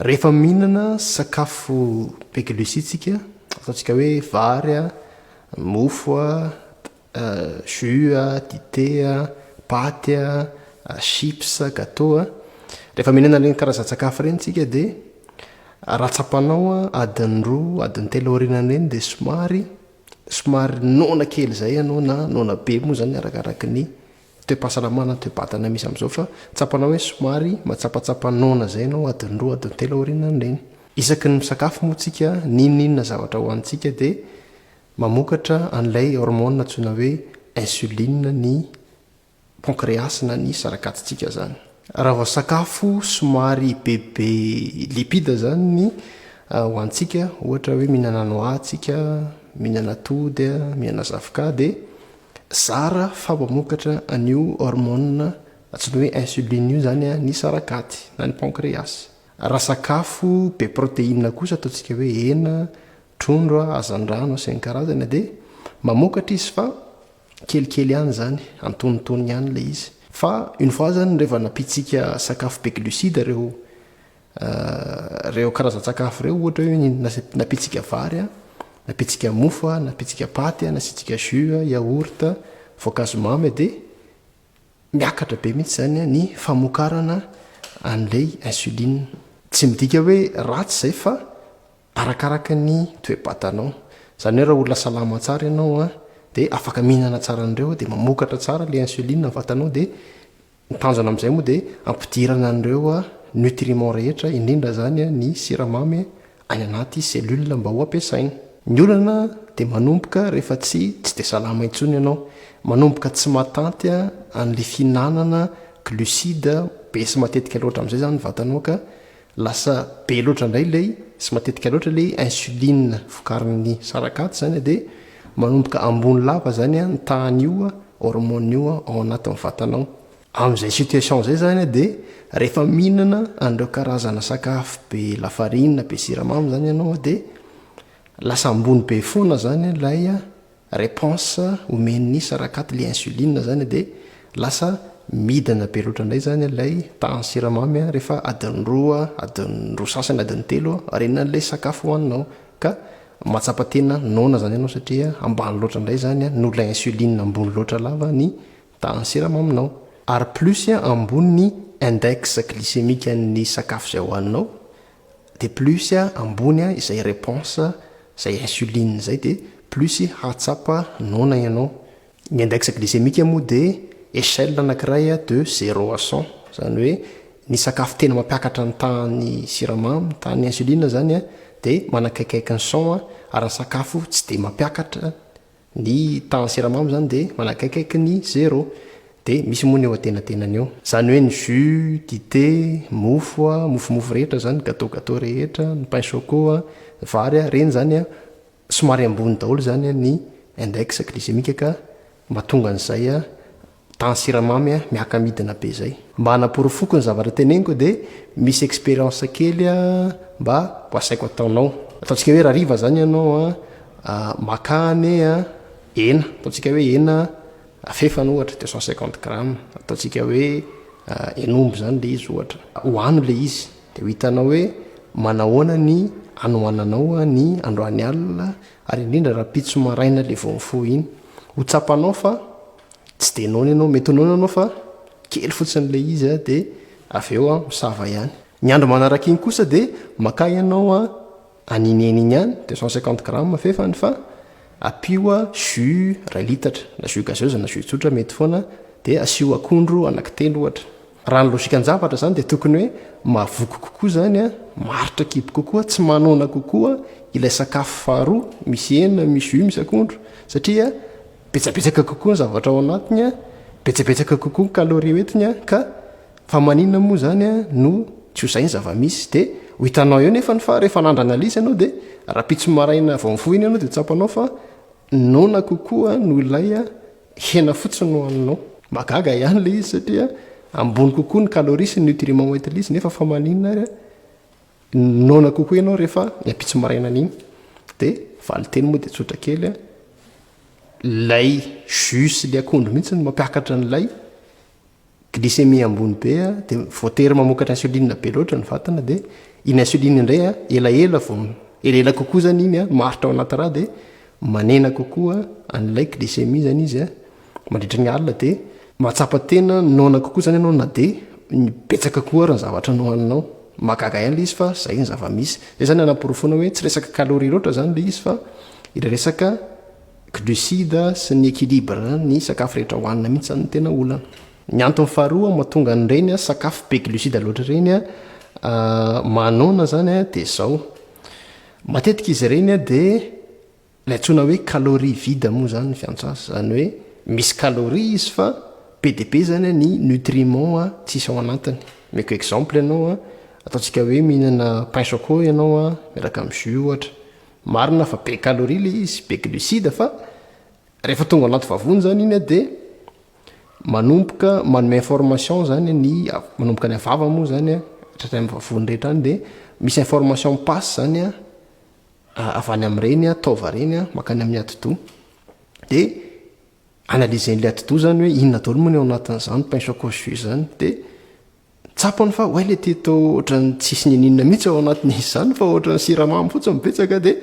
rehefa mihinana sakafo peklusitsika ataontsika hoe vary a mofo a jus a dité a paty a chips gâteau a rehefa mihinana reny karazan-tsakafo reny tsika de rahatsapanao a adiny roa adiny telo orinany reny de somary nona kely zay anao na nona be moa zany arakaraky ny toe-pahasalamana toe-batana misy am'izao fa tsapanao hoe somary matsapatsapa nona zay anao adiny roa adiny telo orinany reny isaky ny misakafo moa tsika ninninona zavatra hoantsika de mamokatra an'ilay hormone antsoina hoe insuline ny pancréas na ny sarakatsitsika zany raha vao sakafo somary bebe lipide zany ny hoantsika ohatra hoe mihinana noix tsika mihinana atody a mihinana zavoka de zara fa mamokatra an'io hormone antsoina hoe insuline io zany a ny sarakaty na ny pancréas raha sakafo be protéine kosa ataontsika hoe hena trondro azandrano asain'ny karazana de mamokatra izy fa kelikely ihany zany antonontonony ihany le izy fa une fois zany rehefa napitsika sakafo be glucide reo karazan-tsakafo reo ohatra hoe napitsika vary a napitsika mofo a napitsika paty a nasitsika jus yaourt voankazo mamy de miakatra be mihitsy zany ny famokarana an'lay insuline tsy midika hoe ratsy zay fa arakaraka ny toe-batanao zany hoe raha olona salama tsara ianao a de afaka mihinana tsara an'ireo de mamokatra tsara le insuline ny vatanao de nitanjona am'izay moa de ampidirana an'ireo a nutriments rehetra indrindra zany a ny siramamy any anaty cellule mba ho ampiasaina ny olana de manomboka rehefa tsy de salama intsony ianao manomboka tsy matanty a an'le fihinanana glucide be sy matetika loatra am'izay zany vatanao ka lasa be loatra indray lay sy matetika loatra le insuline vokarin'ny sarakaty zany de manomboka ambony lava zany a ny tahan'io hormone io ao anatin'ny vatanao am'izay situation zay zany de rehefa mihinana an'ireo karazana sakafo be lafarina be siramamy zany ianao de lasa ambony be foana zany lay réponse omen'ny sarakaty le insuline zany de lasa midina be loatra indray zany lay tahany siramamy rehefa adiny roa sasany adiny telo rena n'lay sakafo hoaninao ka matsapatena nona zany ianao satria ambany loatra indray zany no la insuline ambony loatra lava ny tahany siramaminao ary plus ambony ny index glycémique ny sakafo zay hoaninao de plus ambony izay réponse zay insuline zay de plus hatsapa nona ianao ny index glycémique moa de échelle anankiray de 0 à 100 zany hoe ny sakafo tena mampiakatra ny tahany siramamy tahany insuline zany de manakaikaiky ny 100 ary ny sakafo tsy de mampiakatra ny tahany siramamy zany de manakaikaiky ny 0 de misy moa ny eo atenatenany eo zany hoe ny jus dité mofomofo rehetra zany gâteau rehetra ny pain choco vary reny zany somary ambony daholo zany ny index glycémique ka mahatonga an'izay tahany siramamy miaka midina be zay mba hanaporofoko ny zavatra teneniko de misy expérience kely mba asaiko ataonao ataontsika hoe raha riva zany ianao makany hena ataontsika hoe hena fefana ohatra 250 grammes ataontsika hoe enombo zany le izy ohatra hoano le izy de ho hitanao hoe manahoana ny anohananao ny androany alina ary indrindra raha pitso maraina le vomfo iny ho tsapanao fa tsy de nona ianao mety nona anao fa kely fotsin'le izy de avy eo misava ihany ny andro manaraka iny kosa de maka ianao anineniny ihany 250 grammes fefany fa apio jus ray litatra na jus gazeuse na jus tsotra mety foana de asio akondro anankitelo ohatra raha ny lojikan-javatra zany de tokony hoe mavoko kokoa zany maritra kibo kokoa tsy manona kokoa ilay sakafo faharoa misy hena misy jus misy akondro satria betsabetsaka kokoa ny zavatra ao anatiny betsabetsaka kokoa ny kaloria hoetiny ka fa maninona moa zany no tsy ho zay ny zava-misy de ho hitanao eo nefa ny fa rehefa nandrana lisy ianao de raha pitso maraina vomfo iny ianao de tsapanao fa nona kokoa no ilay hena fotsiny no haninao magaga ihany le izy satria ambony kokoa ny kaloria sy ny nutriments hoentina izy nefa fa maninona ary nona kokoa ianao rehefa miapitso maraina an'iny de valiteny moa de tsotra kely lay jus le akondro mihitsy ny mampiakatra n'lay glycémie ambony be de voatery mamokatra insuline be loatra ny vatana de iny insuline indray a elaela kokoa zany iny a maritra ao anaty raha de manena kokoa an'ilay glycémie zany izy a mandritra ny alina de mahatsapa tena nona kokoa zany ianao na de betsaka koa ary ny zavatra nohaninao magaga ihany le izy fa zay ny zava-misy zay zany anaporofona hoe tsy resaka calorie loatra zany le izy fa ire resaka glucide sy ny équilibre ny sakafo rehetra hohanina mihitsy zany tena olana ny antony faharoa mahatonga an'ireny a sakafo be glucide loatra reny a manona zany a de zao matetika izy reny a de la ntsona hoe calorie vide moa zany ny fiantso azy zany hoe misy calorie izy fa be de be zany ny nutriment a tsisy ao anatiny meko exemple ianao a ataontsika hoe mihinana pain choco ianao a miaraka amin'ny jus ohatra marina fa be calorie le izy be glucide fa rehefa tonga anaty vavony zany iny a de manomboka manome information zany manomboka ny avava moa zany a hatratra amin'ny vavony rehetra any de misy information passe zany a avy any amin'ireny a taova reny a makany amin'ny atidoha de analysen'le atidoha zany hoe inona daholo moa ny ao anatin'izany pain choco jus zany de tsapany fa oay le teto ohatrany tsisy nininona mihitsy ao anatin'izy zany fa ohatrany siramamy fotsiny mibetsaka de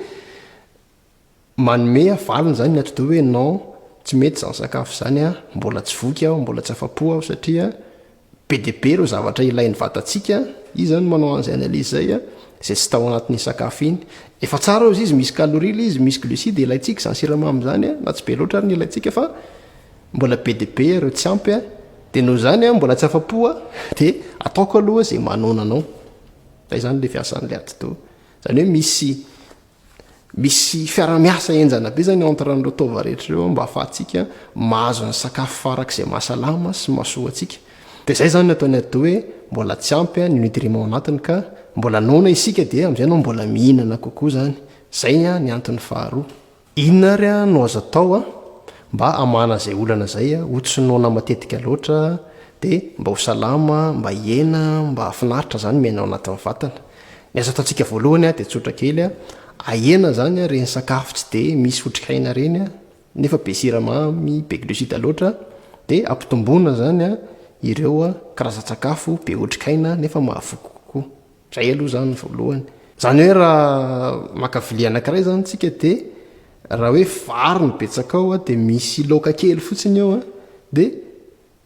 manome avaliny zany ny atidoha hoe non tsy mety zany sakafo zany a mbola tsy voky aho mbola tsy afa-po aho satria be de be reo zavatra ilain'ny vatantsika izy zany manao an'izay analyse zay a zay tsy tao anatin'ny sakafo iny efa tsara izy misy calorie le izy misy glucide ilaintsika zany siramamy zany a na tsy be loatra ary ny ilaintsika fa mbola be de be reo tsy ampy a de noho zany a mbola tsy afa-po a de ataoko aloha zay manonanao zay zany le fiasan'le atidoha zany hoe misy fiaramiasa enjana be zany entre an'ireo taova rehetra reo mba ahafahantsika mahazo ny sakafo farak'izay mahasalama sy mahasoa atsika de zay zany ataony atidoha hoe mbola tsy ampy a ny nutriment anatiny ka mbola nona isika de am'izay anao mbola mihinana kokoa zany zay a ny antony faharoa inona ary a no azo atao a mba amana zay olana zay a otsy nona matetika loatra de mba ho salama mba hiena mba hafinaritra zany miaina ao anatin'ny vatana ny azo ataontsika voalohany a de tsotra kely a ahena zany a reny sakafo tsy de misy otrikaina reny a nefa be siramamy be glucide loatra de ampitomboana zany a ireo a karazan-tsakafo be otrikaina nefa mahavoky kokoa zay aloha zany voalohany zany hoe raha makavili anankiray zany tsika de raha hoe vary ny betsaka ao a de misy laoka kely fotsiny ao a de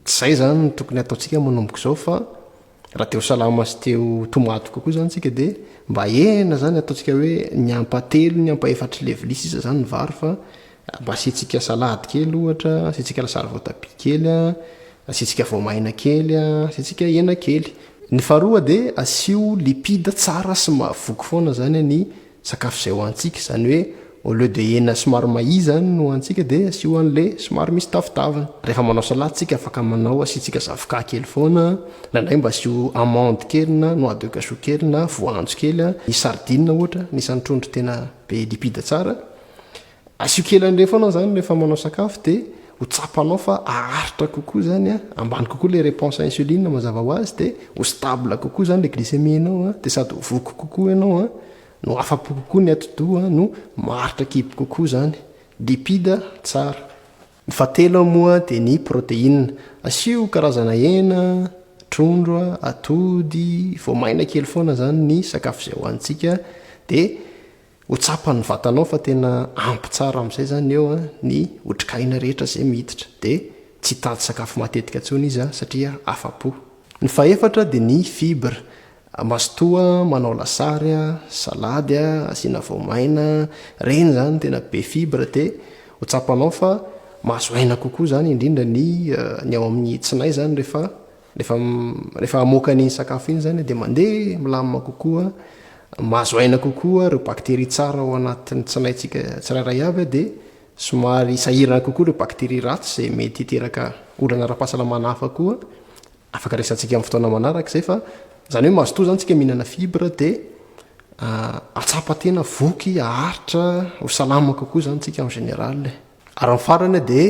tsy zay zany ny tokony ataontsika manomboka zao fa raha teo salama sy teo tomaty kokoa zany tsika de mba ena zany ataontsika hoe ny ampatelo ny ampaefatra levilisy isa zany ny vary fa mba asiantsika salady kely ohatra asiantsika lasary voatabia kely a asiantsika voamaina kely a asiantsika hena kely ny faharoa de asio lipide tsara sy mahavoky foana zany ny sakafo zay hoantsika zany hoe au lieu de hena somary mahia zany no hoantsika de asio an'le somary misy tavitavina rehefa manao salady tsika afaka manao asiantsika zavoka kely foana na ndray mba asio amande kely na noix de cajou kely na voanjo kely a ny sardine ohatra nisan'ny trondro tena be lipide tsara asio kely an'le foana zany rehefa manao sakafo de ho tsapanao fa aharitra kokoa zany a ambany kokoa le réponse insuline mazava ho azy de ho stable kokoa zany le glycémie anao a de sady ho voky kokoa ianao a no afa-po kokoa ny atidoha no maharitra kibo kokoa zany lipide tsara ny fahatelo moa de ny protéine asio karazana hena trondro atody voamaina kely foana zany ny sakafo zay hoantsika de ho tsapany vatanao fa tena ampy tsara am'izay zany eo a ny otrikaina rehetra zay miditra de tsy tady sakafo matetika ntsony izy a satria afa-po ny faefatra de ny fibre masotoa manao lasary a salady a asiana voamaina reny zany tena be fibre de ho tsapanao fa mahazo aina kokoa zany indrindra ny ao amin'ny tsinay zany rehefa amoaka ny sakafo iny zany de mandeha milamina kokoa mahazo aina kokoa reo bakteria tsara ao anatin'ny tsinaitsika tsirairay avy a de somary sahirana kokoa reo bakteria ratsy zay mety hiteraka olana ra-pahasalamana hafa koa afaka resantsika amin'ny fotoana manaraka zay fa zany hoe mazotoa zany tsika mihinana fibre de atsapa tena voky aharitra ho salama kokoa zany tsika en général ary nyfarany de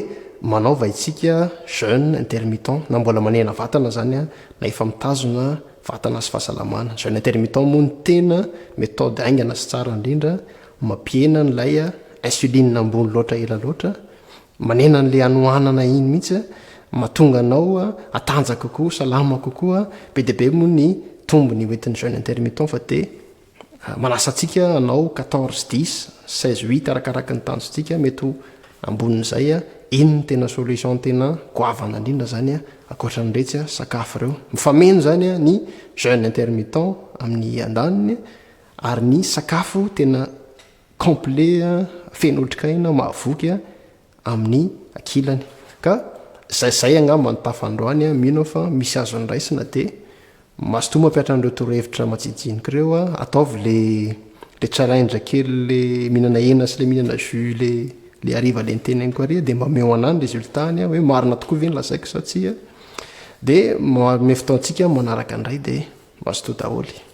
manaova itsika jeune intermittent na mbola manena vatana zany a na efa mitazona vatana sy fahasalamana jeune intermittent moa ny tena méthode aingana sy tsara indrindra mampiena nylay a insuline ambony loatra ela loatra manena n'le anoanana iny mihitsy mahatonga anao atanja kokoa salama kokoa be de be moa ny tombony oentin'ny jeune intermittent fa de manasatsika anao 14-10 16-8 arakaraka ny tanjotsika mety ambonin'zay inony tena solution tena goavana indrindra zany akoatran'retsy sakafo reo mifameno zany ny jeune intermittent amin'ny andaniny ary ny sakafo tena complet fenotrikaina mahavoky amin'ny akilany ka zay angamba nytafandroany mino fa misy azony raisina de masoto mampiatra an'reo torohevitra matsijinika reo ataovy le challenge kely le mihinana hena sy le mihinana jus le ariva le ntena iny koa ry de mba meo anany résultatny hoe marina tokoa ve ny lazaiko satsia de me fotoantsika manaraka andray de masoto daholo